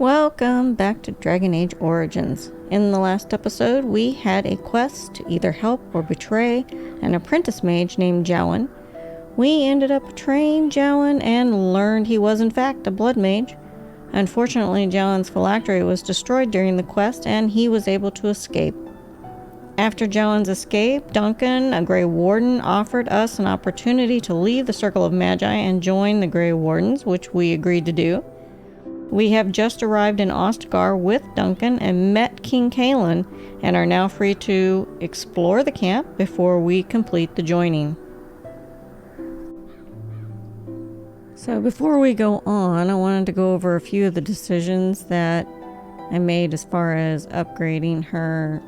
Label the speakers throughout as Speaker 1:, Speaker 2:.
Speaker 1: Welcome back to Dragon Age Origins. In the last episode, we had a quest to either help or betray an apprentice mage named Jowan. We ended up betraying Jowan and learned he was in fact a blood mage. Unfortunately, Jowan's phylactery was destroyed during the quest and he was able to escape. After Jowan's escape, Duncan, a Grey Warden, offered us an opportunity to leave the Circle of Magi and join the Grey Wardens, which we agreed to do. We have just arrived in Ostagar with Duncan and met King Kalin and are now free to explore the camp before we complete the joining. So before we go on, I wanted to go over a few of the decisions that I made as far as upgrading her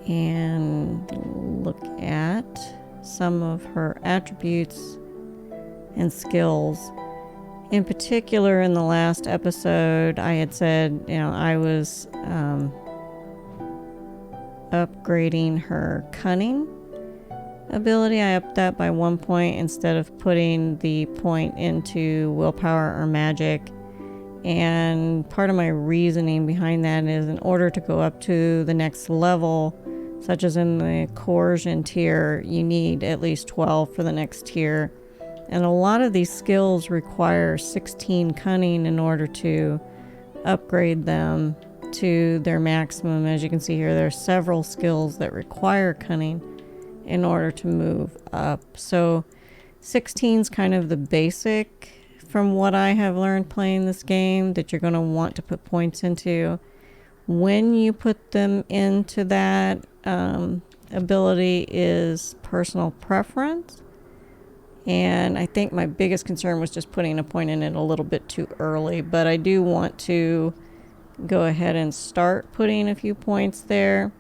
Speaker 1: and look at some of her attributes and skills. In particular, in the last episode, I had said, I was upgrading her cunning ability. I upped that by 1 point instead of putting the point into willpower or magic. And part of my reasoning behind that is in order to go up to the next level, such as in the coercion tier, you need at least 12 for the next tier. And a lot of these skills require 16 cunning in order to upgrade them to their maximum. As you can see here, there are several skills that require cunning in order to move up. So 16 is kind of the basic from what I have learned playing this game that you're going to want to put points into. When you put them into that ability is personal preference. And I think my biggest concern was just putting a point in it a little bit too early. But I do want to go ahead and start putting a few points there.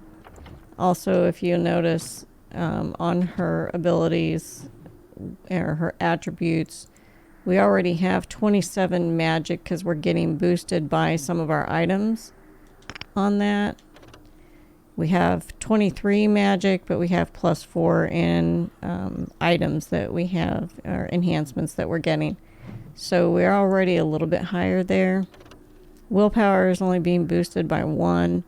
Speaker 1: Also, if you notice on her abilities or her attributes, we already have 27 magic because we're getting boosted by some of our items on that. We have 23 magic, but we have +4 in items that we have, or enhancements that we're getting. So we're already a little bit higher there. Willpower is only being boosted by 1,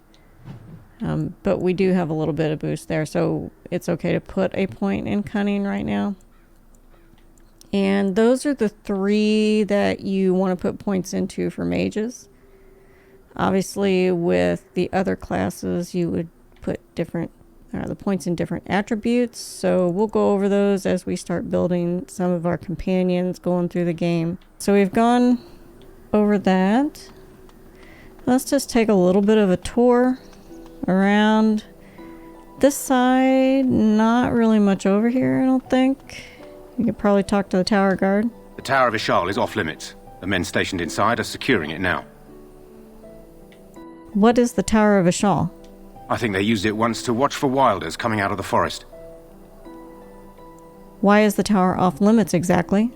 Speaker 1: but we do have a little bit of boost there, so it's okay to put a point in cunning right now. And those are the 3 that you want to put points into for mages. Obviously, with the other classes, you would put the points in different attributes. So we'll go over those as we start building some of our companions going through the game. So we've gone over that. Let's just take a little bit of a tour around this side. Not really much over here, I don't think. You could probably talk to the tower guard.
Speaker 2: The Tower of Ishal is off limits. The men stationed inside are securing it now.
Speaker 1: What is the Tower of Ishal?
Speaker 2: I think they used it once to watch for wilders coming out of the forest.
Speaker 1: Why is the tower off limits exactly?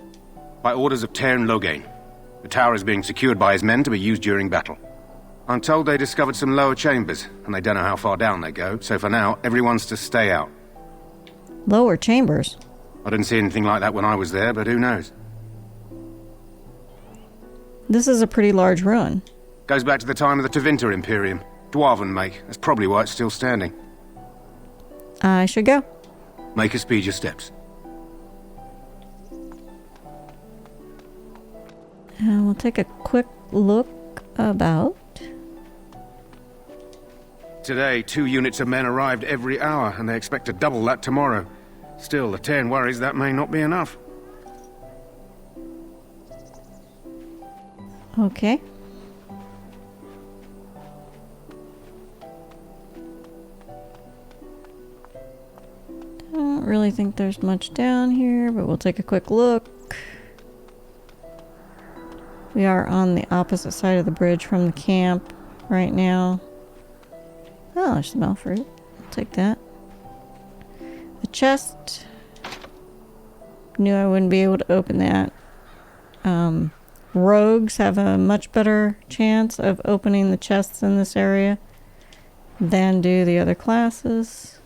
Speaker 2: By orders of Tairn Loghain. The tower is being secured by his men to be used during battle. I'm told they discovered some lower chambers, and they don't know how far down they go, so for now, everyone's to stay out.
Speaker 1: Lower chambers?
Speaker 2: I didn't see anything like that when I was there, but who knows?
Speaker 1: This is a pretty large ruin.
Speaker 2: Goes back to the time of the Tevinter Imperium. Dwarven make. That's probably why it's still standing.
Speaker 1: I should go.
Speaker 2: Make her speed your steps.
Speaker 1: And we'll take a quick look about.
Speaker 2: Today, 2 units of men arrived every hour, and they expect to double that tomorrow. Still, the Tairn worries that may not be enough.
Speaker 1: Okay. Don't really think there's much down here, but we'll take a quick look. We are on the opposite side of the bridge from the camp right now. Oh, there's some elf fruit. I'll take that. The chest. Knew I wouldn't be able to open that. Rogues have a much better chance of opening the chests in this area than do the other classes.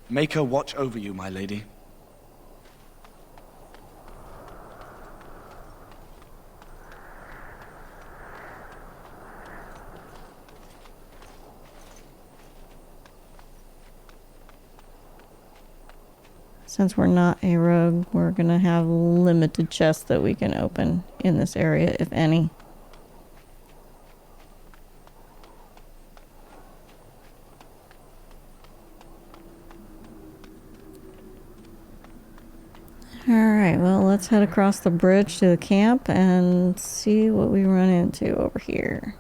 Speaker 3: Make her watch over you, my lady.
Speaker 1: Since we're not a rogue, we're going to have limited chests that we can open in this area, if any. Alright, well, let's head across the bridge to the camp and see what we run into over here.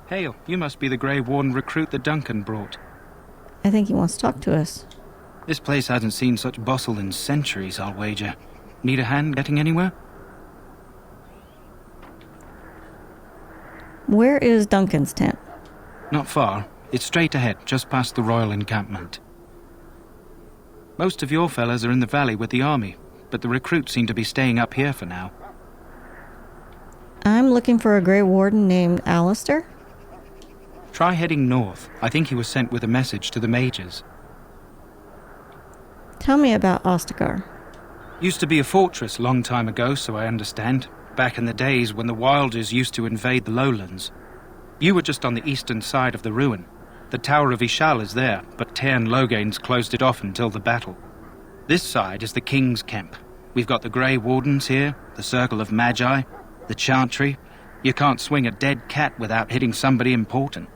Speaker 3: Hail, you must be the Grey Warden recruit that Duncan brought.
Speaker 1: I think he wants to talk to us.
Speaker 3: This place hasn't seen such bustle in centuries, I'll wager. Need a hand getting anywhere?
Speaker 1: Where is Duncan's tent?
Speaker 3: Not far. It's straight ahead, just past the royal encampment. Most of your fellas are in the valley with the army, but the recruits seem to be staying up here for now.
Speaker 1: I'm looking for a Grey Warden named Alistair.
Speaker 3: Try heading north. I think he was sent with a message to the mages.
Speaker 1: Tell me about Ostagar.
Speaker 3: Used to be a fortress long time ago, so I understand. Back in the days when the Wilders used to invade the lowlands. You were just on the eastern side of the ruin. The Tower of Ishal is there, but Tairn Logain's closed it off until the battle. This side is the King's camp. We've got the Grey Wardens here, the Circle of Magi, the Chantry. You can't swing a dead cat without hitting somebody important.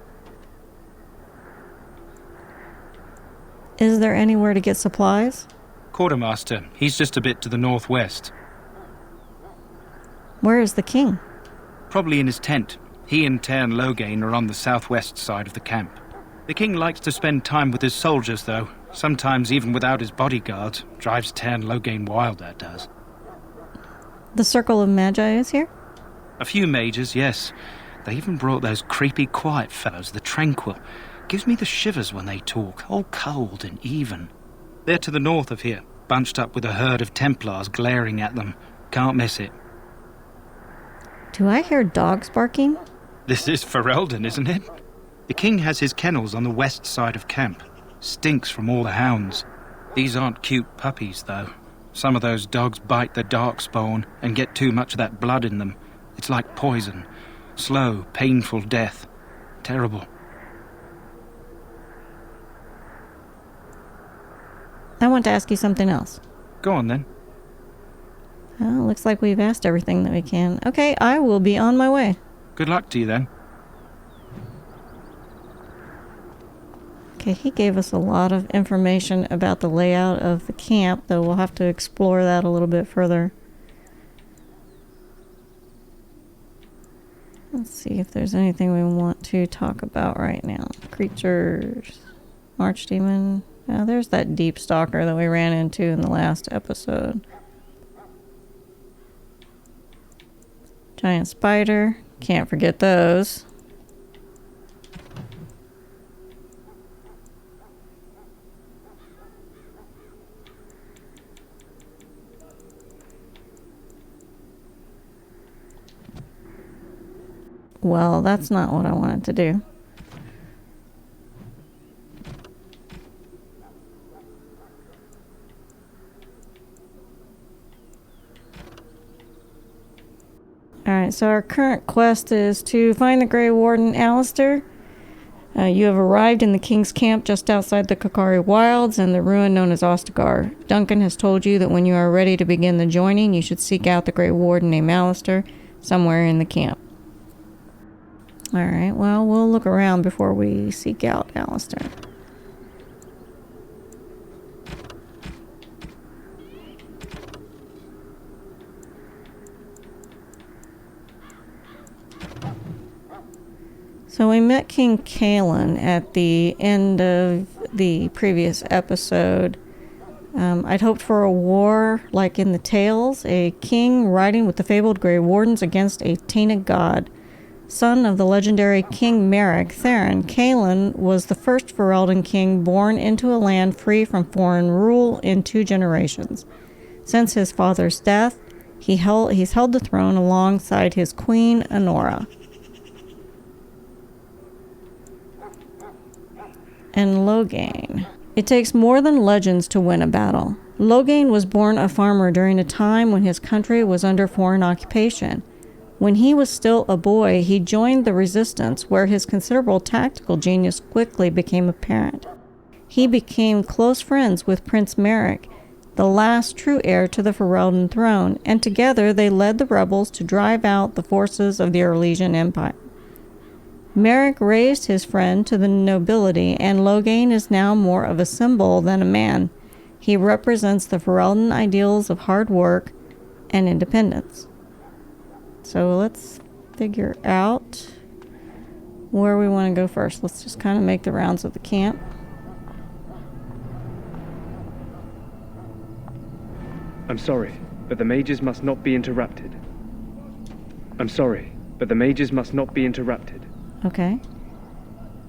Speaker 1: Is there anywhere to get supplies?
Speaker 3: Quartermaster, he's just a bit to the northwest.
Speaker 1: Where is the king?
Speaker 3: Probably in his tent. He and Tairn Logain are on the southwest side of the camp. The king likes to spend time with his soldiers, though. Sometimes even without his bodyguards. Drives Tairn Logain wild, that does.
Speaker 1: The Circle of Magi is here?
Speaker 3: A few mages, yes. They even brought those creepy quiet fellows, the Tranquil. Gives me the shivers when they talk, all cold and even. They're to the north of here, bunched up with a herd of Templars glaring at them. Can't miss it.
Speaker 1: Do I hear dogs barking?
Speaker 3: This is Ferelden, isn't it? The king has his kennels on the west side of camp. Stinks from all the hounds. These aren't cute puppies, though. Some of those dogs bite the darkspawn and get too much of that blood in them. It's like poison. Slow, painful death. Terrible.
Speaker 1: I want to ask you something else.
Speaker 3: Go on, then.
Speaker 1: Well, looks like we've asked everything that we can. Okay, I will be on my way.
Speaker 3: Good luck to you, then.
Speaker 1: Okay, he gave us a lot of information about the layout of the camp, though we'll have to explore that a little bit further. Let's see if there's anything we want to talk about right now. Creatures. Archdemon. Oh, there's that deep stalker that we ran into in the last episode. Giant spider. Can't forget those. Well, that's not what I wanted to do. Alright, so our current quest is to find the Grey Warden Alistair. You have arrived in the King's camp just outside the Kokari Wilds and the ruin known as Ostagar. Duncan has told you that when you are ready to begin the joining, you should seek out the Grey Warden named Alistair somewhere in the camp. Alright, well, we'll look around before we seek out Alistair. So we met King Kalin at the end of the previous episode. I'd hoped for a war like in the tales, a king riding with the fabled Grey Wardens against a tainted god. Son of the legendary King Merrick Theron, Kalin was the first Ferelden king born into a land free from foreign rule in 2 generations. Since his father's death, he's held the throne alongside his queen, Anora. And Logain. It takes more than legends to win a battle. Logain was born a farmer during a time when his country was under foreign occupation. When he was still a boy, he joined the resistance, where his considerable tactical genius quickly became apparent. He became close friends with Prince Merrick, the last true heir to the Ferelden throne, and together they led the rebels to drive out the forces of the Orlesian Empire. Merrick raised his friend to the nobility, and Loghain is now more of a symbol than a man. He represents the Ferelden ideals of hard work and independence. So let's figure out where we want to go first. Let's just kind of make the rounds of the camp.
Speaker 4: I'm sorry, but the mages must not be interrupted. I'm sorry, but the mages must not be interrupted.
Speaker 1: Okay.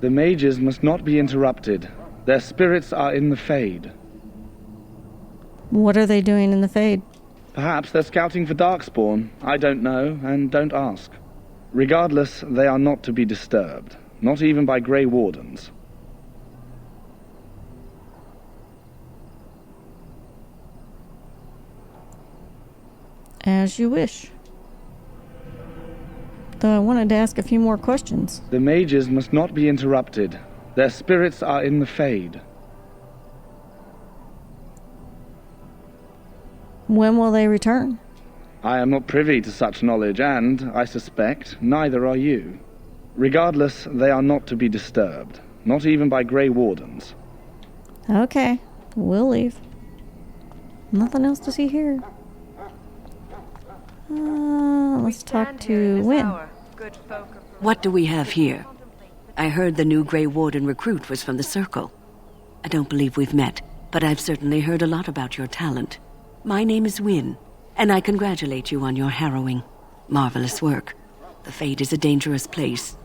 Speaker 5: The mages must not be interrupted. Their spirits are in the Fade.
Speaker 1: What are they doing in the Fade?
Speaker 5: Perhaps they're scouting for Darkspawn. I don't know, and don't ask. Regardless, they are not to be disturbed. Not even by Grey Wardens.
Speaker 1: As you wish. Though I wanted to ask a few more questions.
Speaker 5: The mages must not be interrupted. Their spirits are in the Fade.
Speaker 1: When will they return?
Speaker 5: I am not privy to such knowledge, and, I suspect, neither are you. Regardless, they are not to be disturbed. Not even by Grey Wardens.
Speaker 1: Okay, we'll leave. Nothing else to see here. Let's talk to Wynne.
Speaker 6: What do we have here? I heard the new Grey Warden recruit was from the Circle. I don't believe we've met, but I've certainly heard a lot about your talent. My name is Wynne, and I congratulate you on your harrowing, marvelous work. The Fade is a dangerous place.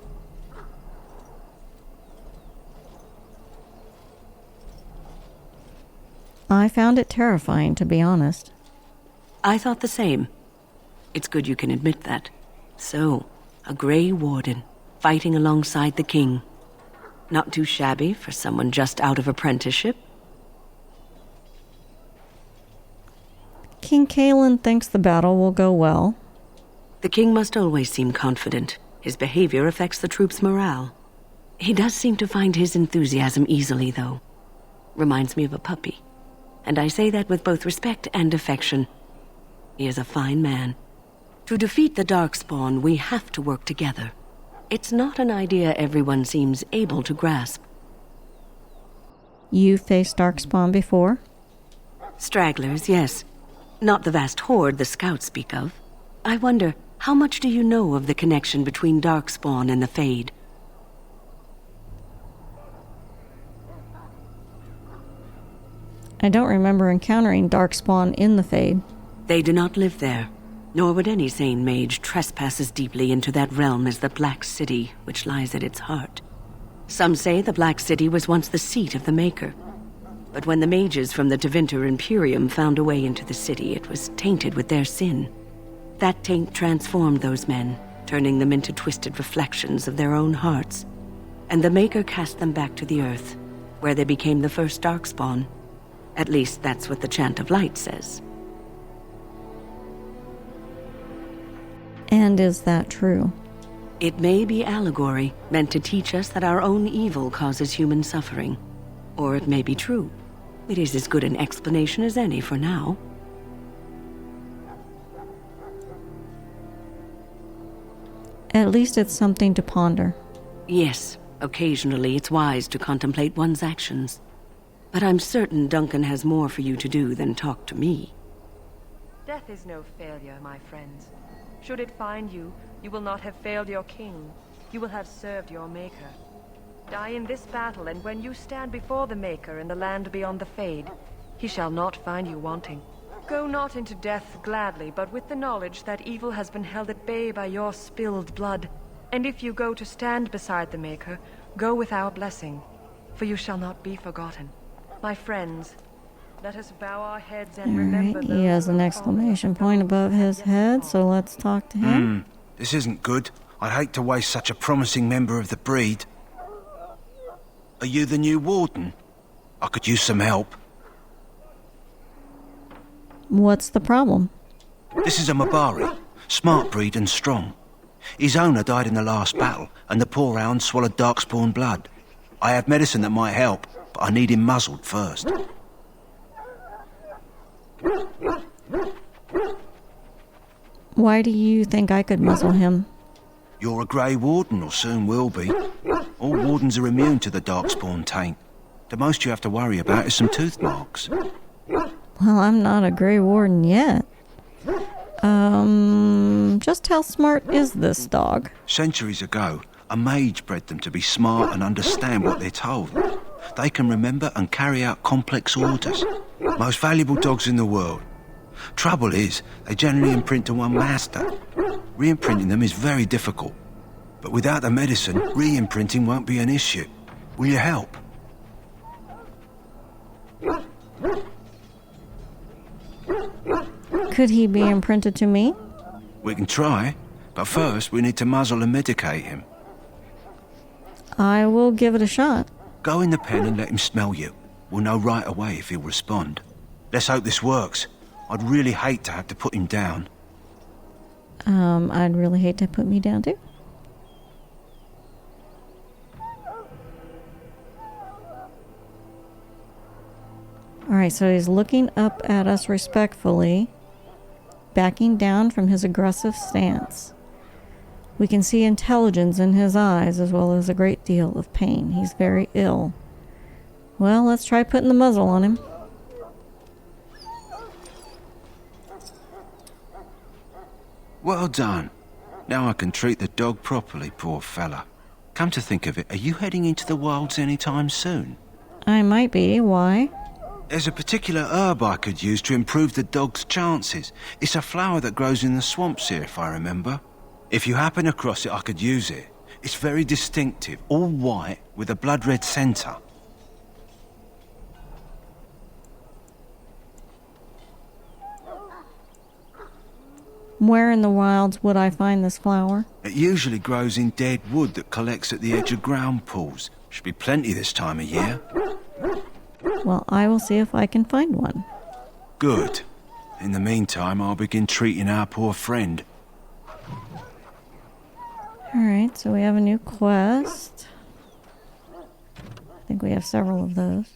Speaker 1: I found it terrifying, to be honest.
Speaker 6: I thought the same. It's good you can admit that. So, a Grey Warden, fighting alongside the King. Not too shabby for someone just out of apprenticeship.
Speaker 1: King Kalin thinks the battle will go well.
Speaker 6: The King must always seem confident. His behavior affects the troops' morale. He does seem to find his enthusiasm easily, though. Reminds me of a puppy. And I say that with both respect and affection. He is a fine man. To defeat the Darkspawn, we have to work together. It's not an idea everyone seems able to grasp.
Speaker 1: You faced Darkspawn before?
Speaker 6: Stragglers, yes. Not the vast horde the scouts speak of. I wonder, how much do you know of the connection between Darkspawn and the Fade?
Speaker 1: I don't remember encountering Darkspawn in the Fade.
Speaker 6: They do not live there. Nor would any sane mage trespass as deeply into that realm as the Black City, which lies at its heart. Some say the Black City was once the seat of the Maker. But when the mages from the Tevinter Imperium found a way into the city, it was tainted with their sin. That taint transformed those men, turning them into twisted reflections of their own hearts. And the Maker cast them back to the earth, where they became the first Darkspawn. At least that's what the Chant of Light says.
Speaker 1: And is that true?
Speaker 6: It may be allegory, meant to teach us that our own evil causes human suffering. Or it may be true. It is as good an explanation as any for now.
Speaker 1: At least it's something to ponder.
Speaker 6: Yes, occasionally it's wise to contemplate one's actions. But I'm certain Duncan has more for you to do than talk to me.
Speaker 7: Death is no failure, my friends. Should it find you, you will not have failed your king. You will have served your Maker. Die in this battle, and when you stand before the Maker in the land beyond the Fade, he shall not find you wanting. Go not into death gladly, but with the knowledge that evil has been held at bay by your spilled blood. And if you go to stand beside the Maker, go with our blessing, for you shall not be forgotten. My friends, let us bow our heads and remember
Speaker 1: Alright,
Speaker 7: those
Speaker 1: he has
Speaker 7: who
Speaker 1: an
Speaker 7: have
Speaker 1: exclamation
Speaker 7: fallen
Speaker 1: point above his head, so let's talk to him.
Speaker 8: This isn't good. I'd hate to waste such a promising member of the breed. Are you the new warden? I could use some help.
Speaker 1: What's the problem?
Speaker 8: This is a Mabari. Smart breed and strong. His owner died in the last battle, and the poor hound swallowed darkspawn blood. I have medicine that might help, but I need him muzzled first.
Speaker 1: Why do you think I could muzzle him?
Speaker 8: You're a Grey Warden, or soon will be. All wardens are immune to the darkspawn taint. The most you have to worry about is some tooth marks.
Speaker 1: Well, I'm not a Grey Warden yet. Just how smart is this dog?
Speaker 8: Centuries ago, a mage bred them to be smart and understand what they're told. They can remember and carry out complex orders. Most valuable dogs in the world. Trouble is, they generally imprint to one master. Re-imprinting them is very difficult. But without the medicine, re-imprinting won't be an issue. Will you help?
Speaker 1: Could he be imprinted to me?
Speaker 8: We can try, but first we need to muzzle and medicate him.
Speaker 1: I will give it a shot.
Speaker 8: Go in the pen and let him smell you. We'll know right away if he'll respond. Let's hope this works. I'd really hate to have to put him down.
Speaker 1: I'd really hate to put me down too. Alright, so he's looking up at us respectfully, backing down from his aggressive stance. We can see intelligence in his eyes as well as a great deal of pain. He's very ill. Well, let's try putting the muzzle on him.
Speaker 8: Well done. Now I can treat the dog properly, poor fella. Come to think of it, are you heading into the wilds anytime soon?
Speaker 1: I might be. Why?
Speaker 8: There's a particular herb I could use to improve the dog's chances. It's a flower that grows in the swamps here, if I remember. If you happen across it, I could use it. It's very distinctive, all white with a blood-red centre.
Speaker 1: Where in the wilds would I find this flower?
Speaker 8: It usually grows in dead wood that collects at the edge of ground pools. Should be plenty this time of year.
Speaker 1: Well, I will see if I can find one.
Speaker 8: Good. In the meantime, I'll begin treating our poor friend.
Speaker 1: Alright, so we have a new quest. I think we have several of those.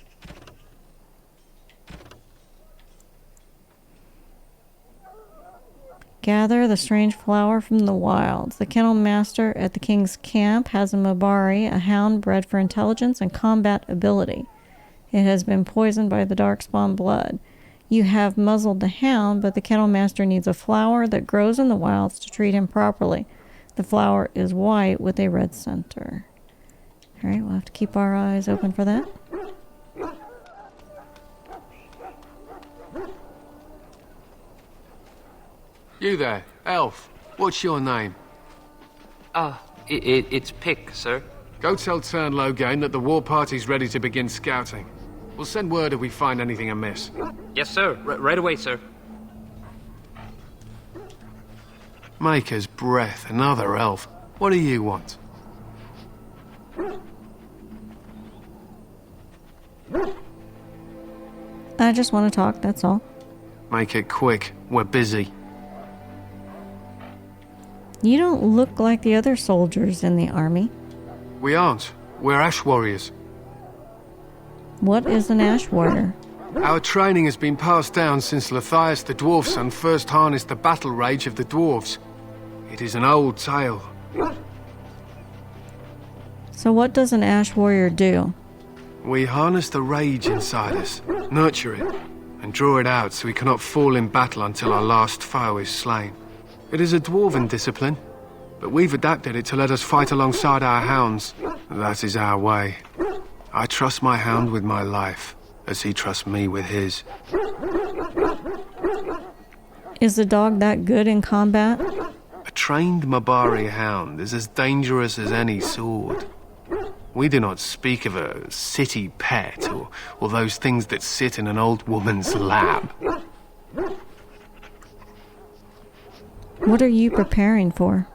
Speaker 1: Gather the strange flower from the wilds. The kennel master at the king's camp has a Mabari, a hound bred for intelligence and combat ability. It has been poisoned by the darkspawn blood. You have muzzled the hound, but the kennel master needs a flower that grows in the wilds to treat him properly. The flower is white with a red center. Alright, we'll have to keep our eyes open for that.
Speaker 9: You there, elf. What's your name?
Speaker 10: It's Pick, sir.
Speaker 9: Go tell Tern Logain that the war party's ready to begin scouting. We'll send word if we find anything amiss.
Speaker 10: Yes, sir. Right away, sir.
Speaker 9: Maker's breath, another elf. What do you want?
Speaker 1: I just want to talk, that's all.
Speaker 9: Make it quick. We're busy.
Speaker 1: You don't look like the other soldiers in the army.
Speaker 9: We aren't. We're ash warriors.
Speaker 1: What is an ash warrior?
Speaker 9: Our training has been passed down since Lathias the dwarf son first harnessed the battle rage of the dwarves. It is an old tale.
Speaker 1: So what does an ash warrior do?
Speaker 9: We harness the rage inside us, nurture it, and draw it out so we cannot fall in battle until our last foe is slain. It is a dwarven discipline, but we've adapted it to let us fight alongside our hounds. That is our way. I trust my hound with my life, as he trusts me with his.
Speaker 1: Is the dog that good in combat?
Speaker 9: A trained Mabari hound is as dangerous as any sword. We do not speak of a city pet or those things that sit in an old woman's lap.
Speaker 1: What are you preparing for?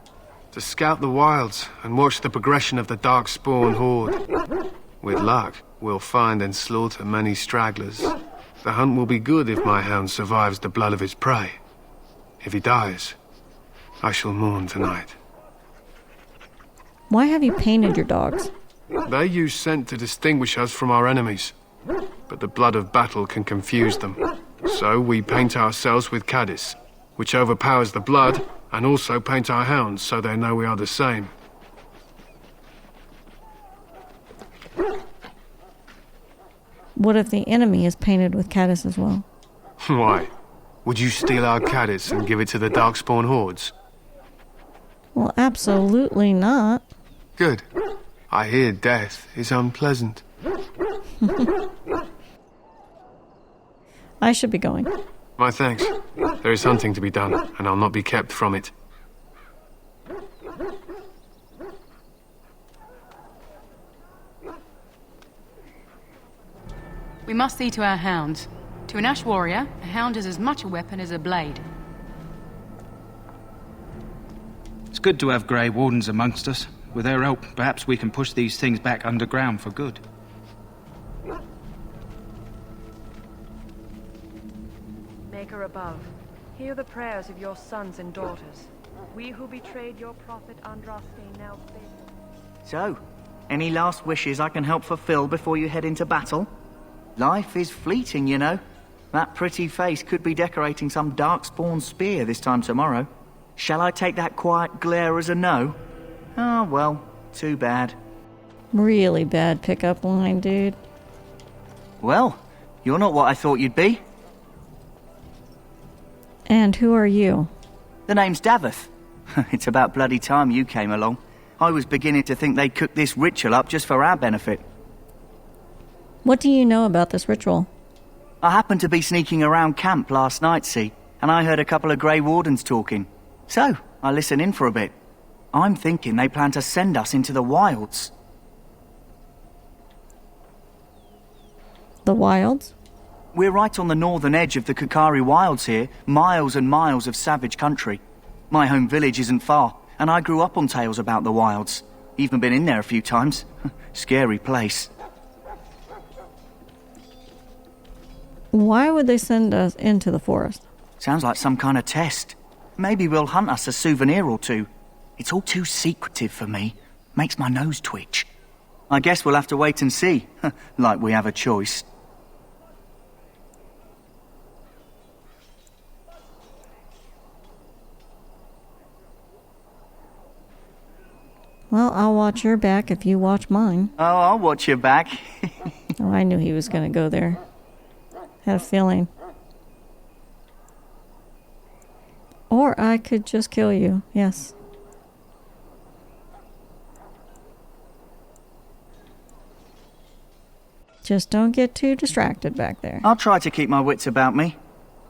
Speaker 9: To scout the wilds and watch the progression of the darkspawn horde. With luck, we'll find and slaughter many stragglers. The hunt will be good if my hound survives the blood of his prey. If he dies, I shall mourn tonight.
Speaker 1: Why have you painted your dogs?
Speaker 9: They use scent to distinguish us from our enemies, but the blood of battle can confuse them. So we paint ourselves with caddis, which overpowers the blood, and also paint our hounds so they know we are the same.
Speaker 1: What if the enemy is painted with caddis as well?
Speaker 9: Why? Would you steal our caddis and give it to the Darkspawn hordes?
Speaker 1: Well, absolutely not.
Speaker 9: Good. I hear death is unpleasant.
Speaker 1: I should be going.
Speaker 9: My thanks. There is hunting to be done, and I'll not be kept from it.
Speaker 11: We must see to our hounds. To an Ash warrior, a hound is as much a weapon as a blade.
Speaker 3: It's good to have Grey Wardens amongst us. With their help, perhaps we can push these things back underground for good.
Speaker 7: Maker above, hear the prayers of your sons and daughters. We who betrayed your prophet Andraste now fail.
Speaker 12: So, any last wishes I can help fulfill before you head into battle? Life is fleeting, you know. That pretty face could be decorating some Darkspawn spear this time tomorrow. Shall I take that quiet glare as a no? Ah, well, too bad.
Speaker 1: Really bad pickup line, dude.
Speaker 12: Well, you're not what I thought you'd be.
Speaker 1: And who are you?
Speaker 12: The name's Davith. It's about bloody time you came along. I was beginning to think they'd cooked this ritual up just for our benefit.
Speaker 1: What do you know about this ritual?
Speaker 12: I happened to be sneaking around camp last night, see, and I heard a couple of Grey Wardens talking. So, I listened in for a bit. I'm thinking they plan to send us into the wilds.
Speaker 1: The wilds?
Speaker 12: We're right on the northern edge of the Kakari wilds here, miles and miles of savage country. My home village isn't far, and I grew up on tales about the wilds. Even been in there a few times. Scary place.
Speaker 1: Why would they send us into the forest?
Speaker 12: Sounds like some kind of test. Maybe we'll hunt us a souvenir or two. It's all too secretive for me. Makes my nose twitch. I guess we'll have to wait and see. Like we have a choice.
Speaker 1: Well, I'll watch your back if you watch mine.
Speaker 12: Oh, I'll watch your back.
Speaker 1: Oh, I knew he was going to go there. Had a feeling. Or I could just kill you, yes. Just don't get too distracted back there.
Speaker 12: I'll try to keep my wits about me.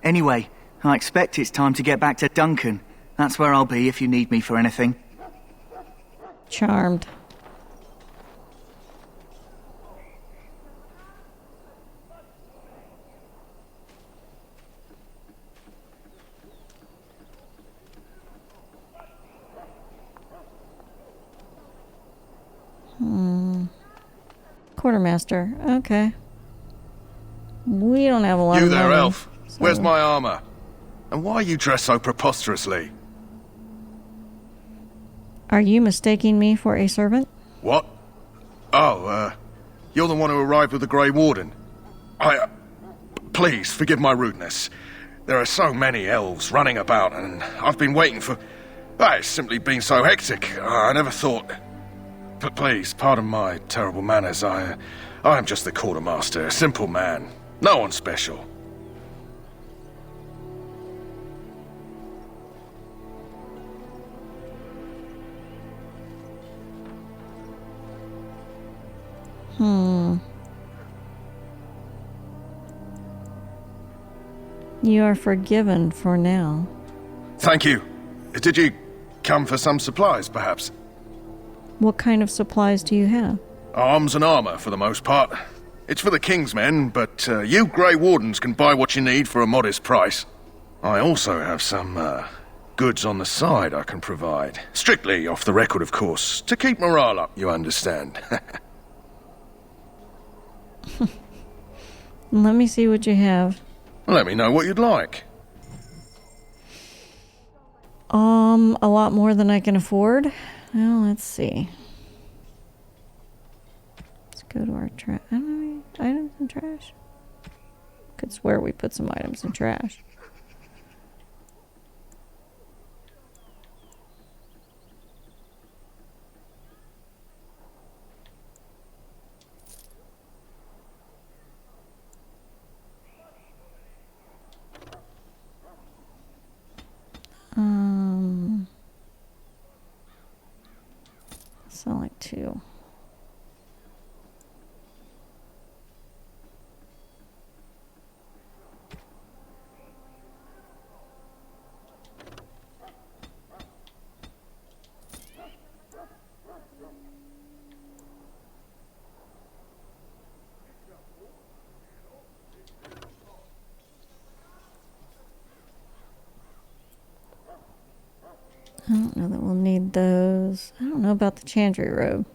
Speaker 12: Anyway, I expect it's time to get back to Duncan. That's where I'll be if you need me for anything.
Speaker 1: Charmed. Quartermaster, okay. We don't have a lot of
Speaker 13: You there,
Speaker 1: money,
Speaker 13: elf.
Speaker 1: so-
Speaker 13: Where's my armor? And why are you dressed so preposterously?
Speaker 1: Are you mistaking me for a servant?
Speaker 13: What? Oh, you're the one who arrived with the Grey Warden. Please, forgive my rudeness. There are so many elves running about, and I've been waiting for... It's simply been so hectic. I never thought... But please, pardon my terrible manners. I am just the quartermaster, a simple man. No one special.
Speaker 1: You are forgiven for now.
Speaker 13: Thank you. Did you come for some supplies, perhaps?
Speaker 1: What kind of supplies do you have?
Speaker 13: Arms and armor, for the most part. It's for the King's men, but you Grey Wardens can buy what you need for a modest price. I also have some goods on the side I can provide. Strictly off the record, of course. To keep morale up, you understand.
Speaker 1: Let me see what you have.
Speaker 13: Let me know what you'd like.
Speaker 1: A lot more than I can afford. Well, let's see. Let's go to our trash. I don't know any items in trash. Could swear we put some items in trash. Sound like 2. I don't know that we'll need those. I don't know about the Chandri robe.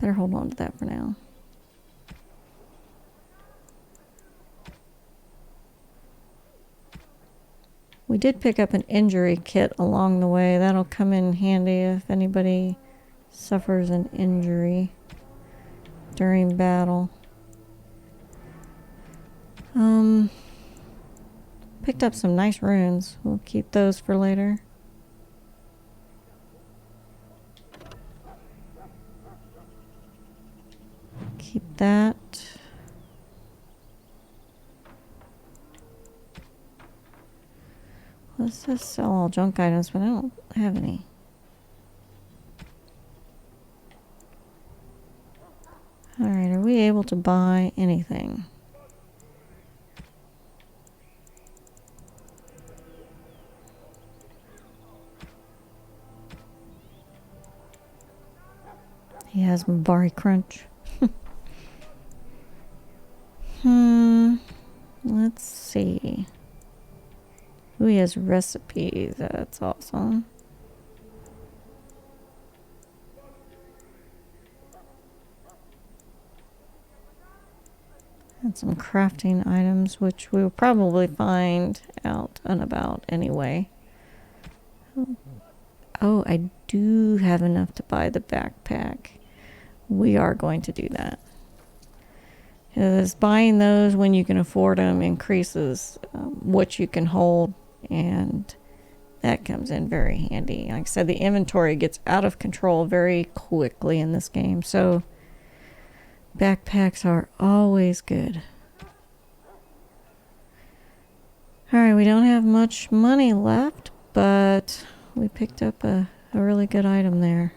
Speaker 1: Better hold on to that for now. We did pick up an injury kit along the way. That'll come in handy if anybody suffers an injury during battle. Picked up some nice runes. We'll keep those for later. Keep that. Let's just sell all junk items, but I don't have any. Alright, are we able to buy anything? He has Mabari Crunch. Let's see. Ooh, he has recipes. That's awesome. And some crafting items, which we'll probably find out and about anyway. Oh, I do have enough to buy the backpack. We are going to do that. Because buying those when you can afford them increases what you can hold, and that comes in very handy. Like I said, the inventory gets out of control very quickly in this game, so backpacks are always good. Alright, we don't have much money left, but we picked up a really good item there.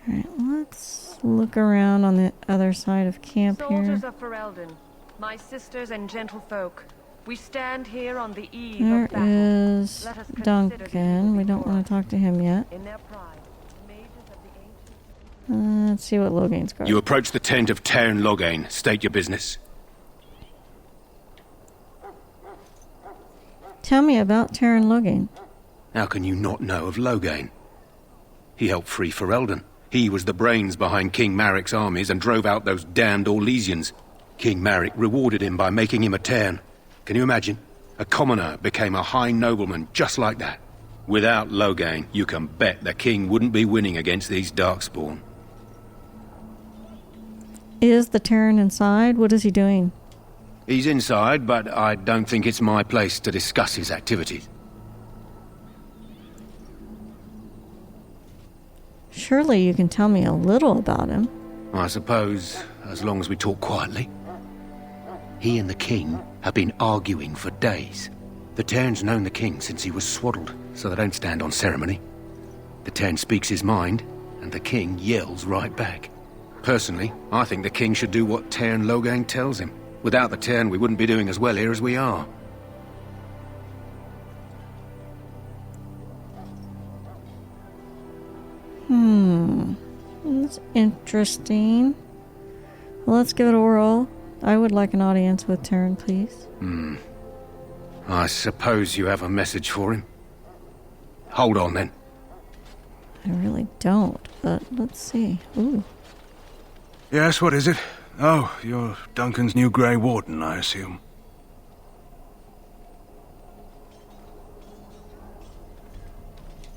Speaker 1: Alright, let's look around on the other side of camp here.
Speaker 7: Soldiers of Ferelden, my sisters and gentlefolk, we stand here on the eve
Speaker 1: There
Speaker 7: of battle.
Speaker 1: is Duncan. We don't want to talk to him yet.
Speaker 7: In their pride, mages of the ancient...
Speaker 1: Let's see what Logain's got.
Speaker 2: You approach the tent of Tairn Logain. State your business.
Speaker 1: Tell me about Tairn Logain.
Speaker 2: How can you not know of Logain? He helped free Ferelden. He was the brains behind King Maric's armies and drove out those damned Orlesians. King Maric rewarded him by making him a Tairn. Can you imagine? A commoner became a high nobleman just like that. Without Logain, you can bet the king wouldn't be winning against these Darkspawn.
Speaker 1: Is the Tairn inside? What is he doing?
Speaker 2: He's inside, but I don't think it's my place to discuss his activities.
Speaker 1: Surely you can tell me a little about him.
Speaker 2: I suppose, as long as we talk quietly. He and the king have been arguing for days. The Tairn's known the king since he was swaddled, so they don't stand on ceremony. The Tairn speaks his mind, and the king yells right back. Personally, I think the king should do what Tairn Logain tells him. Without the Tairn, we wouldn't be doing as well here as we are.
Speaker 1: That's interesting. Well, let's give it a whirl. I would like an audience with Tairn, please.
Speaker 2: I suppose you have a message for him. Hold on, then.
Speaker 1: I really don't, but let's see. Ooh.
Speaker 13: Yes, what is it?
Speaker 8: Oh, you're Duncan's new Grey Warden, I assume.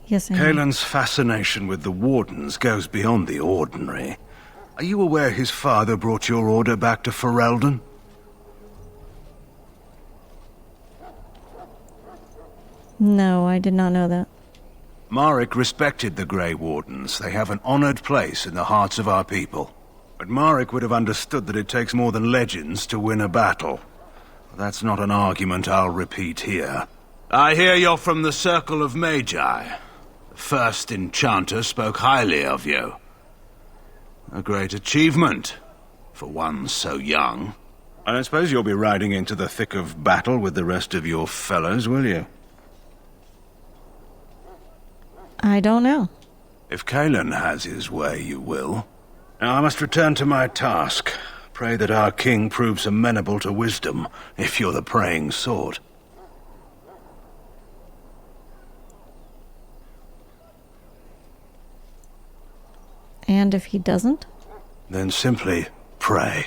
Speaker 1: Yes, I am.
Speaker 8: Kalin's fascination with the Wardens goes beyond the ordinary. Are you aware his father brought your order back to Ferelden?
Speaker 1: No, I did not know that.
Speaker 8: Marek respected the Grey Wardens. They have an honored place in the hearts of our people. But Marek would have understood that it takes more than legends to win a battle. That's not an argument I'll repeat here. I hear you're from the Circle of Magi. The first enchanter spoke highly of you. A great achievement, for one so young. I suppose you'll be riding into the thick of battle with the rest of your fellows, will you?
Speaker 1: I don't know.
Speaker 8: If Kalin has his way, you will. Now I must return to my task. Pray that our king proves amenable to wisdom, if you're the praying sort.
Speaker 1: And if he doesn't?
Speaker 8: Then simply pray.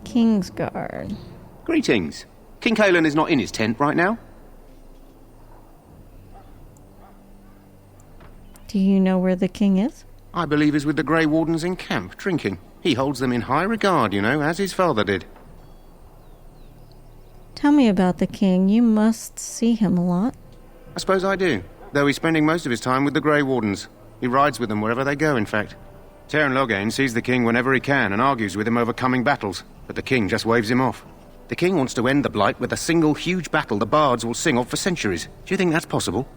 Speaker 1: Kingsguard.
Speaker 2: Greetings. King Kalin is not in his tent right now.
Speaker 1: Do you know where the king is?
Speaker 2: I believe he's with the Grey Wardens in camp, drinking. He holds them in high regard, you know, as his father did.
Speaker 1: Tell me about the king. You must see him a lot.
Speaker 2: I suppose I do, though he's spending most of his time with the Grey Wardens. He rides with them wherever they go, in fact. Teyrn Loghain sees the king whenever he can and argues with him over coming battles, but the king just waves him off. The king wants to end the Blight with a single huge battle the bards will sing of for centuries. Do you think that's possible?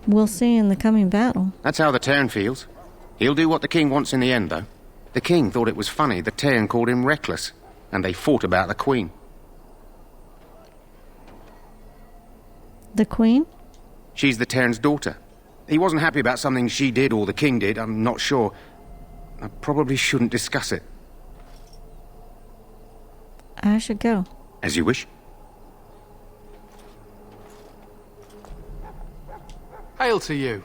Speaker 1: We'll see in the coming battle.
Speaker 2: That's how the Teyrn feels. He'll do what the king wants in the end, though. The king thought it was funny that Teyrn called him reckless, and they fought about the queen.
Speaker 1: The queen?
Speaker 2: She's the Teyrn's daughter. He wasn't happy about something she did or the king did, I'm not sure. I probably shouldn't discuss it.
Speaker 1: I should go.
Speaker 2: As you wish.
Speaker 9: Hail to you.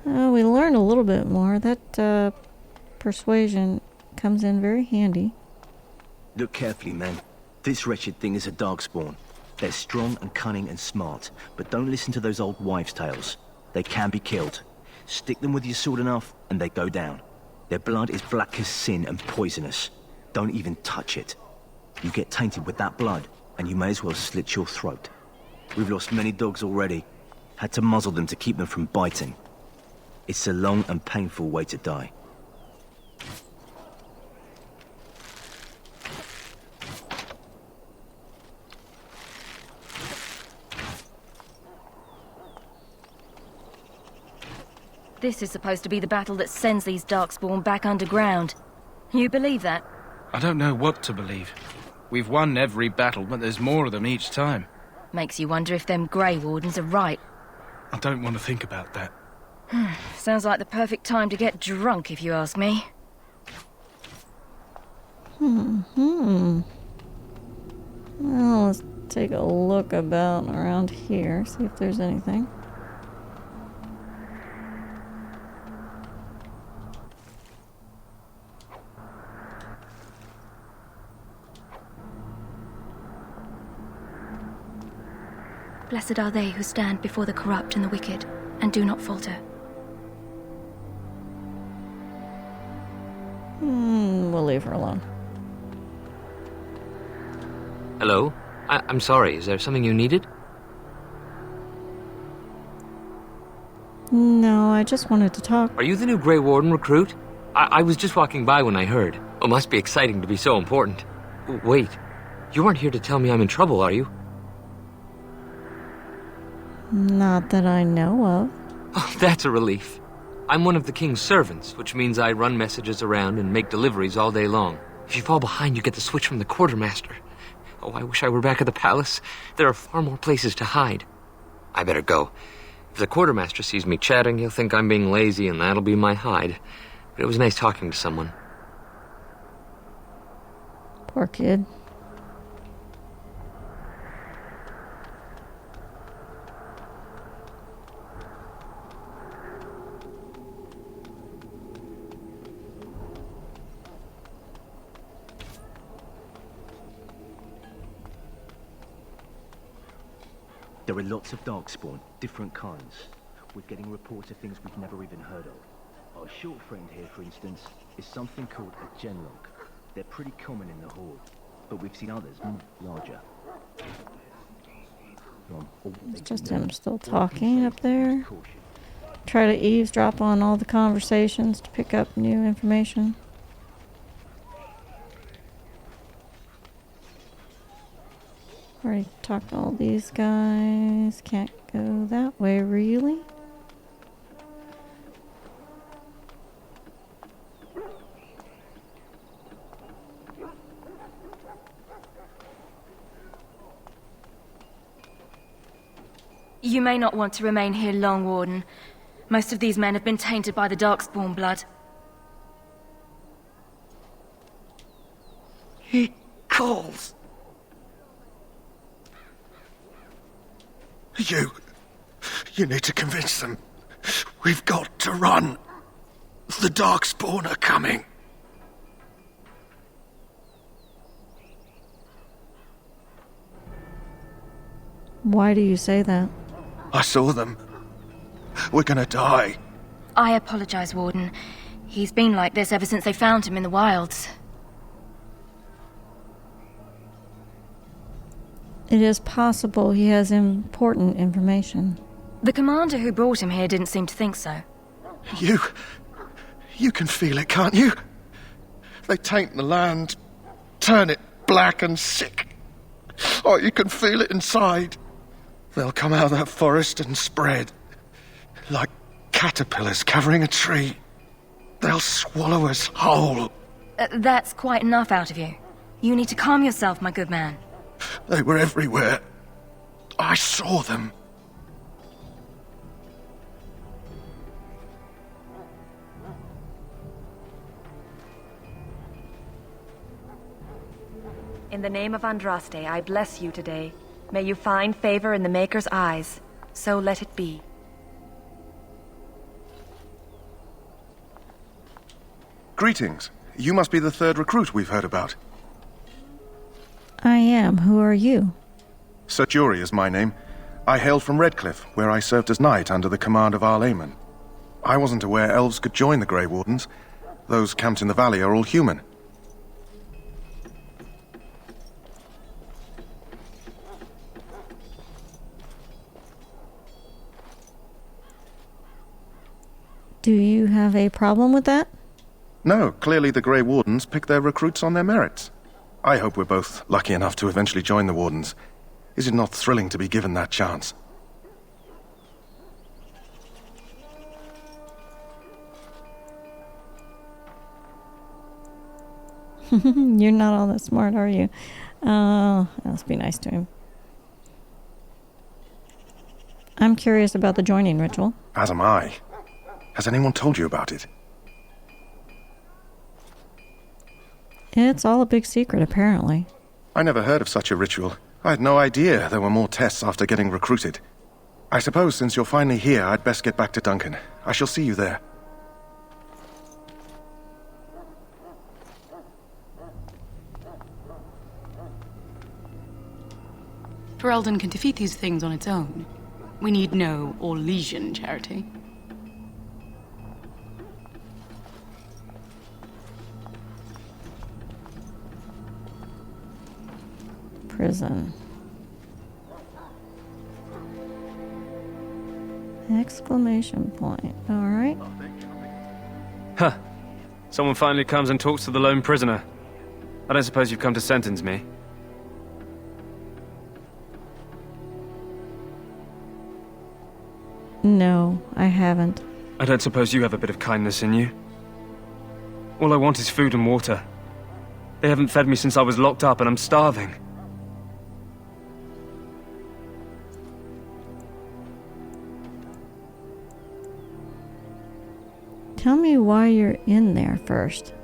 Speaker 1: We learned a little bit more. That persuasion comes in very handy.
Speaker 14: Look carefully, man. This wretched thing is a darkspawn. They're strong and cunning and smart, but don't listen to those old wives' tales. They can be killed. Stick them with your sword enough, and they go down. Their blood is black as sin and poisonous. Don't even touch it. You get tainted with that blood, and you may as well slit your throat. We've lost many dogs already. Had to muzzle them to keep them from biting. It's a long and painful way to die.
Speaker 15: This is supposed to be the battle that sends these Darkspawn back underground. You believe that?
Speaker 3: I don't know what to believe. We've won every battle, but there's more of them each time.
Speaker 15: Makes you wonder if them Grey Wardens are right.
Speaker 3: I don't want to think about that.
Speaker 15: Sounds like the perfect time to get drunk, if you ask me.
Speaker 1: Well, let's take a look about around here, see if there's anything.
Speaker 15: Blessed are they who stand before the corrupt and the wicked, and do not falter.
Speaker 1: We'll leave her alone.
Speaker 10: Hello? I'm sorry, is there something you needed?
Speaker 1: No, I just wanted to talk.
Speaker 10: Are you the new Grey Warden recruit? I was just walking by when I heard. It must be exciting to be so important. Wait, you aren't here to tell me I'm in trouble, are you?
Speaker 1: Not that I know of.
Speaker 10: Oh, that's a relief. I'm one of the king's servants, which means I run messages around and make deliveries all day long. If you fall behind, you get the switch from the quartermaster. Oh, I wish I were back at the palace. There are far more places to hide. I better go. If the quartermaster sees me chatting, he'll think I'm being lazy, and that'll be my hide. But it was nice talking to someone.
Speaker 1: Poor kid.
Speaker 14: There are lots of darkspawn, different kinds. We're getting reports of things we've never even heard of. Our short friend here, for instance, is something called a genlock. They're pretty common in the Horde, but we've seen others larger.
Speaker 1: It's just him still talking up there. Try to eavesdrop on all the conversations to pick up new information. Already talked to all these guys. Can't go that way, really.
Speaker 15: You may not want to remain here long, Warden. Most of these men have been tainted by the Darkspawn blood.
Speaker 13: He calls. You need to convince them. We've got to run. The Darkspawn are coming.
Speaker 1: Why do you say that?
Speaker 13: I saw them. We're gonna die.
Speaker 15: I apologize, Warden. He's been like this ever since they found him in the wilds.
Speaker 1: It is possible he has important information.
Speaker 15: The commander who brought him here didn't seem to think so.
Speaker 13: You can feel it, can't you? They taint the land, turn it black and sick. Oh, you can feel it inside. They'll come out of that forest and spread. Like caterpillars covering a tree. They'll swallow us whole.
Speaker 15: That's quite enough out of you. You need to calm yourself, my good man.
Speaker 13: They were everywhere. I saw them.
Speaker 7: In the name of Andraste, I bless you today. May you find favor in the Maker's eyes. So let it be.
Speaker 13: Greetings. You must be the third recruit we've heard about.
Speaker 1: I am. Who are you?
Speaker 13: Sir Jury is my name. I hail from Redcliffe, where I served as knight under the command of Arl Eamon. I wasn't aware elves could join the Grey Wardens. Those camped in the valley are all human.
Speaker 1: Do you have a problem with that?
Speaker 13: No, clearly the Grey Wardens pick their recruits on their merits. I hope we're both lucky enough to eventually join the Wardens. Is it not thrilling to be given that chance?
Speaker 1: You're not all that smart, are you? Let's be nice to him. I'm curious about the joining ritual.
Speaker 13: As am I. Has anyone told you about it?
Speaker 1: It's all a big secret, apparently.
Speaker 13: I never heard of such a ritual. I had no idea there were more tests after getting recruited. I suppose since you're finally here, I'd best get back to Duncan. I shall see you there.
Speaker 11: Ferelden can defeat these things on its own. We need no Orlesian charity.
Speaker 1: Prison. Exclamation point. Alright.
Speaker 4: Huh. Someone finally comes and talks to the lone prisoner. I don't suppose you've come to sentence me.
Speaker 1: No, I haven't.
Speaker 4: I don't suppose you have a bit of kindness in you. All I want is food and water. They haven't fed me since I was locked up and I'm starving.
Speaker 1: Tell me why you're in there first.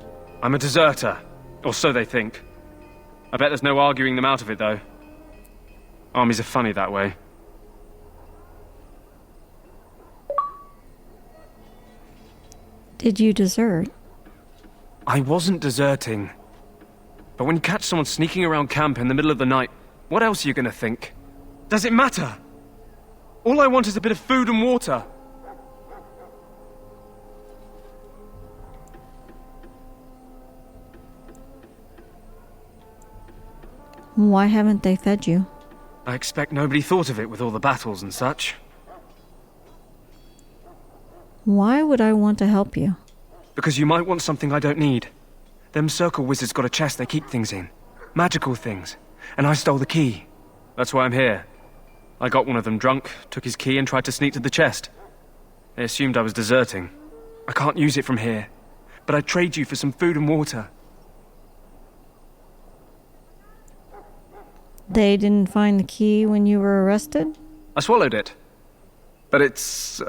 Speaker 4: I'm a deserter, or so they think. I bet there's no arguing them out of it, though. Armies are funny that way.
Speaker 1: Did you desert?
Speaker 4: I wasn't deserting. But when you catch someone sneaking around camp in the middle of the night, what else are you gonna think? Does it matter? All I want is a bit of food and water.
Speaker 1: Why haven't they fed you?
Speaker 4: I expect nobody thought of it with all the battles and such.
Speaker 1: Why would I want to help you?
Speaker 4: Because you might want something I don't need. Them circle wizards got a chest they keep things in. Magical things. And I stole the key. That's why I'm here. I got one of them drunk, took his key and tried to sneak to the chest. They assumed I was deserting. I can't use it from here. But I'd trade you for some food and water.
Speaker 1: They didn't find the key when you were arrested?
Speaker 4: I swallowed it. But it's,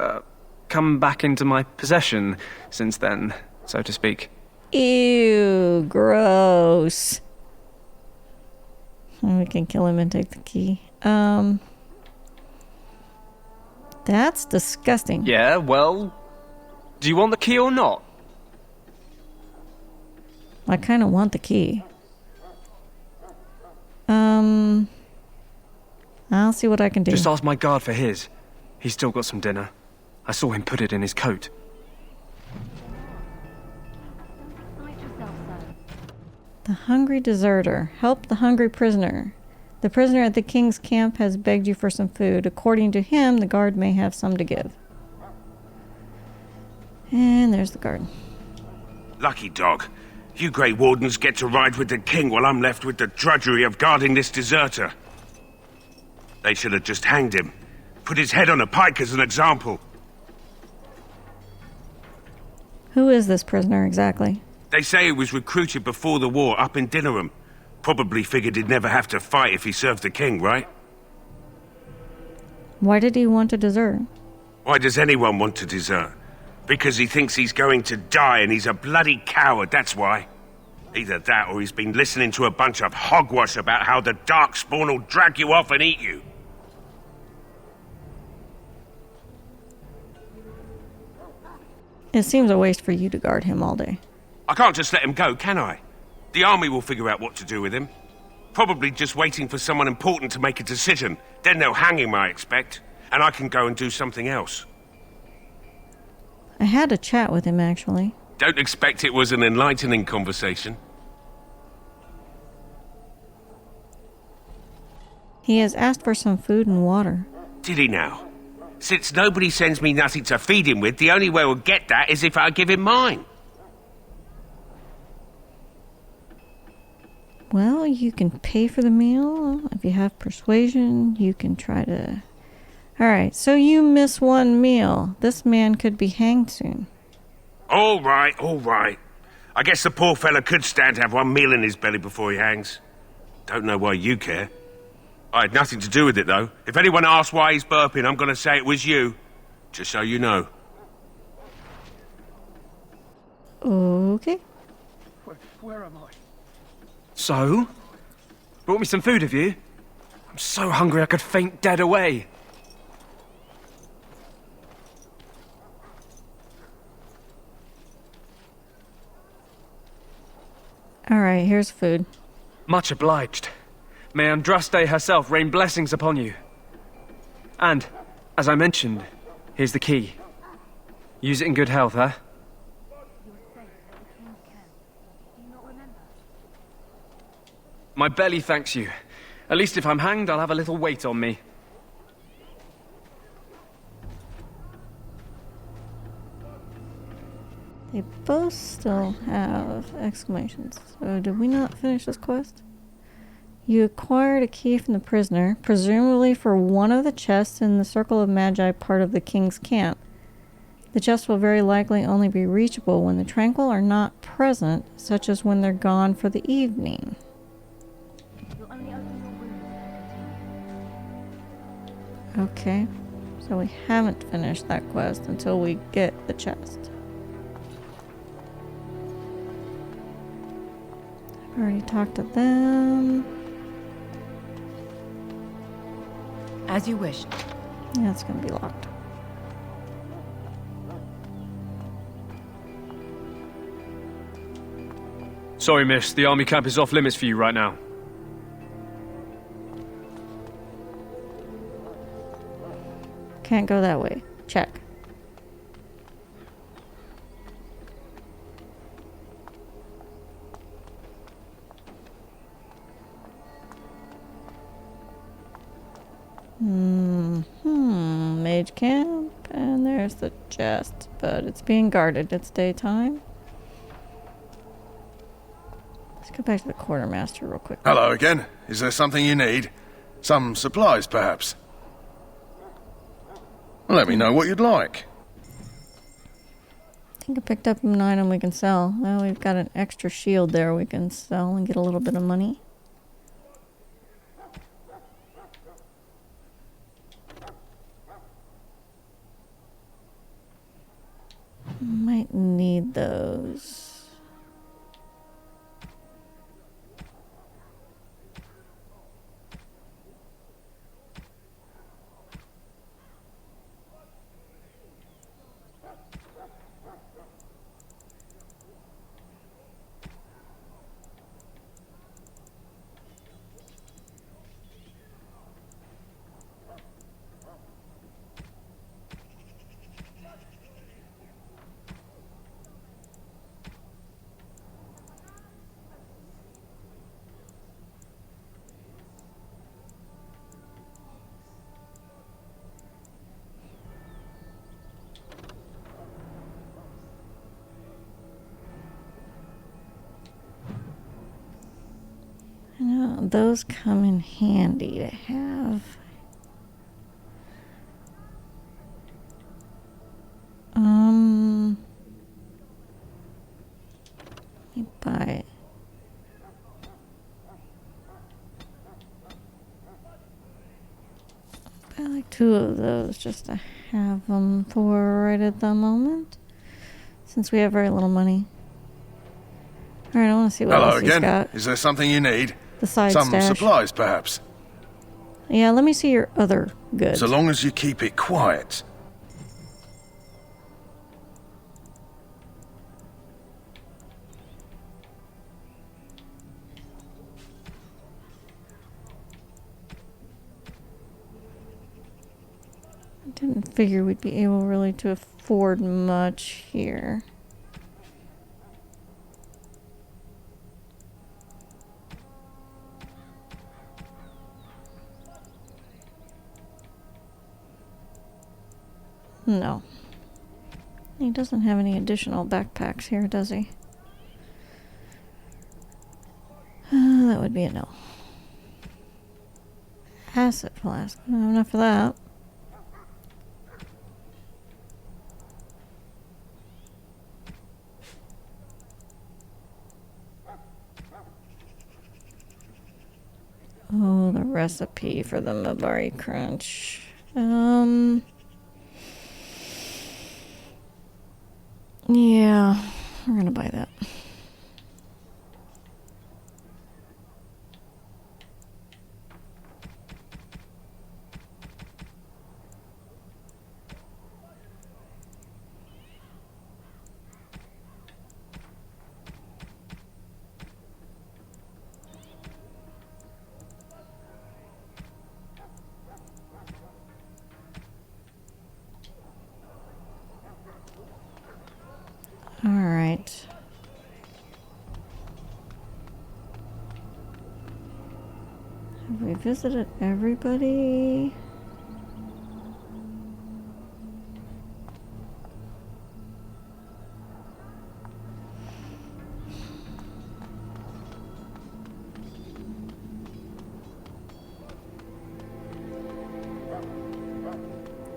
Speaker 4: come back into my possession since then, so to speak.
Speaker 1: Ew, gross. We can kill him and take the key. That's disgusting.
Speaker 4: Yeah, well, do you want the key or not?
Speaker 1: I kind of want the key. I'll see what I can do.
Speaker 4: Just ask my guard for his. He's still got some dinner. I saw him put it in his coat.
Speaker 1: The hungry deserter. Help the hungry prisoner. The prisoner at the king's camp has begged you for some food. According to him, the guard may have some to give. And there's the guard.
Speaker 16: Lucky dog. You Grey Wardens get to ride with the king while I'm left with the drudgery of guarding this deserter. They should have just hanged him. Put his head on a pike as an example.
Speaker 1: Who is this prisoner exactly?
Speaker 16: They say he was recruited before the war up in Dinnerham. Probably figured he'd never have to fight if he served the king, right?
Speaker 1: Why did he want to desert?
Speaker 16: Why does anyone want to desert? Because he thinks he's going to die and he's a bloody coward, that's why. Either that or he's been listening to a bunch of hogwash about how the Darkspawn will drag you off and eat you.
Speaker 1: It seems a waste for you to guard him all day.
Speaker 16: I can't just let him go, can I? The army will figure out what to do with him. Probably just waiting for someone important to make a decision. Then they'll hang him, I expect. And I can go and do something else.
Speaker 1: I had a chat with him, actually.
Speaker 16: Don't expect it was an enlightening conversation.
Speaker 1: He has asked for some food and water.
Speaker 16: Did he now? Since nobody sends me nothing to feed him with, the only way we'll get that is if I give him mine.
Speaker 1: Well, you can pay for the meal. If you have persuasion, you can try to... Alright, so you miss one meal. This man could be hanged soon.
Speaker 16: All right, all right. I guess the poor fella could stand to have one meal in his belly before he hangs. Don't know why you care. I had nothing to do with it, though. If anyone asks why he's burping, I'm going to say it was you. Just so you know.
Speaker 1: Okay.
Speaker 4: Where am I? So? Brought me some food, have you? I'm so hungry I could faint dead away.
Speaker 1: Alright, here's food.
Speaker 4: Much obliged. May Andraste herself rain blessings upon you. And, as I mentioned, here's the key. Use it in good health, huh? My belly thanks you. At least if I'm hanged, I'll have a little weight on me.
Speaker 1: They both still have exclamations. So did we not finish this quest? You acquired a key from the prisoner, presumably for one of the chests in the Circle of Magi part of the king's camp. The chest will very likely only be reachable when the Tranquil are not present, such as when they're gone for the evening. Okay, so we haven't finished that quest until we get the chest. Already talked to them.
Speaker 7: As you wish.
Speaker 1: Yeah, it's gonna be locked.
Speaker 4: Sorry, miss. The army camp is off limits for you right now.
Speaker 1: Can't go that way. Check. Mage camp, and there's the chest, but it's being guarded. It's daytime. Let's go back to the quartermaster real quick.
Speaker 13: Hello again. Is there something you need? Some supplies, perhaps? Let me know what you'd like.
Speaker 1: I think I picked up an item we can sell. Well, we've got an extra shield there we can sell and get a little bit of money. Might need those. I know those come in handy to have. Let me buy it. Buy like 2 of those just to have them for right at the moment, since we have very little money. All right, I want to see what
Speaker 13: Hello
Speaker 1: else he's
Speaker 13: again.
Speaker 1: got.
Speaker 13: Is there something you need?
Speaker 1: The side
Speaker 13: Some
Speaker 1: stash.
Speaker 13: supplies, perhaps?
Speaker 1: Yeah, let me see your other goods.
Speaker 13: So long as you keep it quiet.
Speaker 1: I didn't figure we'd be able really to afford much here. No. He doesn't have any additional backpacks here, does he? That would be a no. Acid flask. I don't have enough for that. Oh, the recipe for the Mabari Crunch. Yeah, we're gonna buy that. All right. Have we visited everybody?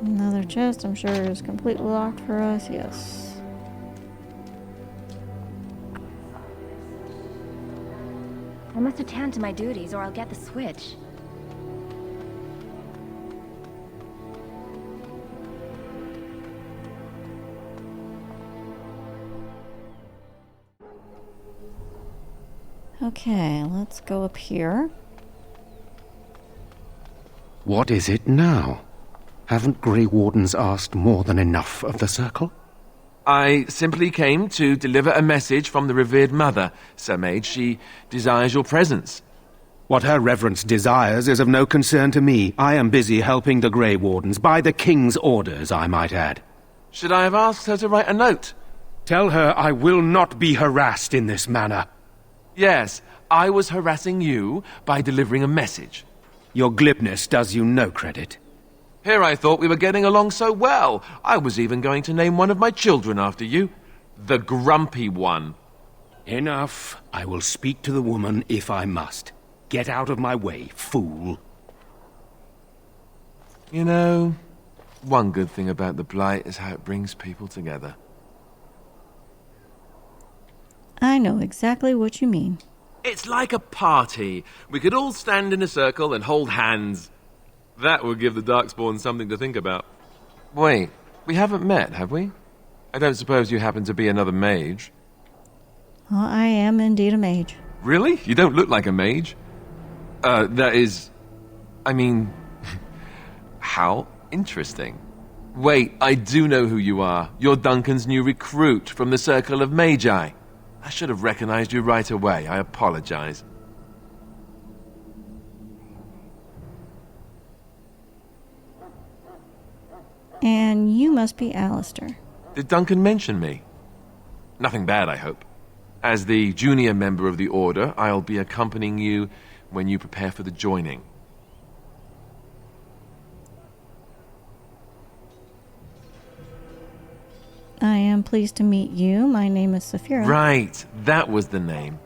Speaker 1: Another chest, I'm sure, is completely locked for us. Yes.
Speaker 15: I must attend to my duties or I'll get the switch.
Speaker 1: Okay, let's go up here.
Speaker 2: What is it now? Haven't Grey Wardens asked more than enough of the Circle?
Speaker 17: I simply came to deliver a message from the revered mother, Sir Mage. She desires your presence.
Speaker 2: What her reverence desires is of no concern to me. I am busy helping the Grey Wardens, by the King's orders, I might add.
Speaker 17: Should I have asked her to write a note?
Speaker 2: Tell her I will not be harassed in this manner.
Speaker 17: Yes, I was harassing you by delivering a message.
Speaker 2: Your glibness does you no credit.
Speaker 17: Here I thought we were getting along so well. I was even going to name one of my children after you. The Grumpy One.
Speaker 2: Enough. I will speak to the woman if I must. Get out of my way, fool.
Speaker 17: You know, one good thing about the Blight is how it brings people together.
Speaker 1: I know exactly what you mean.
Speaker 17: It's like a party. We could all stand in a circle and hold hands. That would give the Darkspawn something to think about. Wait, we haven't met, have we? I don't suppose you happen to be another mage?
Speaker 1: Well, I am indeed a mage.
Speaker 17: Really? You don't look like a mage. That is... I mean... how interesting. Wait, I do know who you are. You're Duncan's new recruit from the Circle of Magi. I should have recognized you right away. I apologize.
Speaker 1: And you must be Alistair.
Speaker 17: Did Duncan mention me? Nothing bad, I hope. As the junior member of the Order, I'll be accompanying you when you prepare for the joining.
Speaker 1: I am pleased to meet you. My name is Saphira.
Speaker 17: Right, that was the name.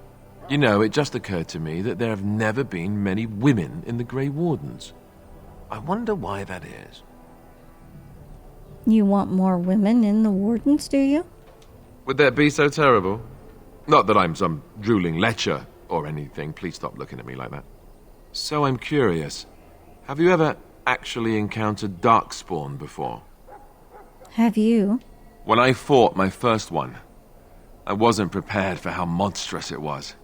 Speaker 17: You know, it just occurred to me that there have never been many women in the Grey Wardens. I wonder why that is.
Speaker 1: You want more women in the Wardens, do you?
Speaker 17: Would that be so terrible? Not that I'm some drooling lecher or anything. Please stop looking at me like that. So I'm curious. Have you ever actually encountered Darkspawn before?
Speaker 1: Have you?
Speaker 17: When I fought my first one, I wasn't prepared for how monstrous it was.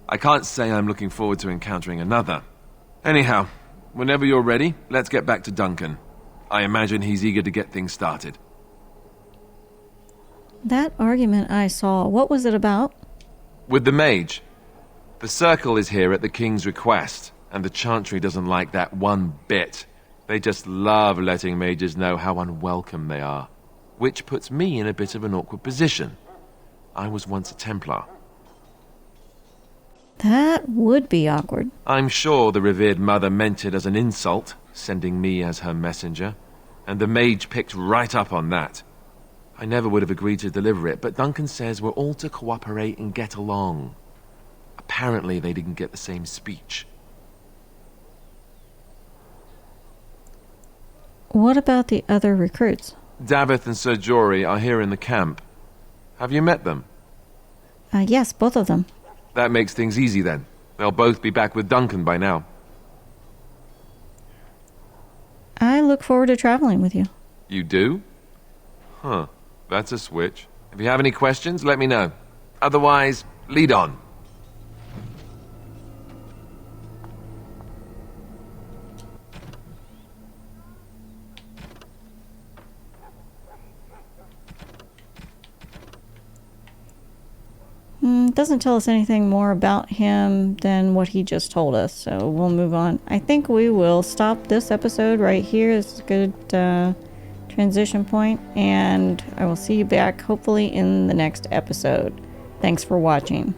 Speaker 17: I can't say I'm looking forward to encountering another. Anyhow, whenever you're ready, let's get back to Duncan. I imagine he's eager to get things started.
Speaker 1: That argument I saw, what was it about?
Speaker 17: With the mage. The Circle is here at the King's request, and the Chantry doesn't like that one bit. They just love letting mages know how unwelcome they are. Which puts me in a bit of an awkward position. I was once a Templar.
Speaker 1: That would be awkward.
Speaker 17: I'm sure the revered mother meant it as an insult, sending me as her messenger, and the mage picked right up on that. I never would have agreed to deliver it, but Duncan says we're all to cooperate and get along. Apparently they didn't get the same speech.
Speaker 1: What about the other recruits?
Speaker 17: Davith and Sir Jory are here in the camp. Have you met them?
Speaker 1: Yes, both of them.
Speaker 17: That makes things easy then. They'll both be back with Duncan by now.
Speaker 1: I look forward to traveling with you.
Speaker 17: You do? Huh. That's a switch. If you have any questions, let me know. Otherwise, lead on.
Speaker 1: Doesn't tell us anything more about him than what he just told us, so we'll move on. I think we will stop this episode right here. It's a good transition point, and I will see you back hopefully in the next episode. Thanks for watching.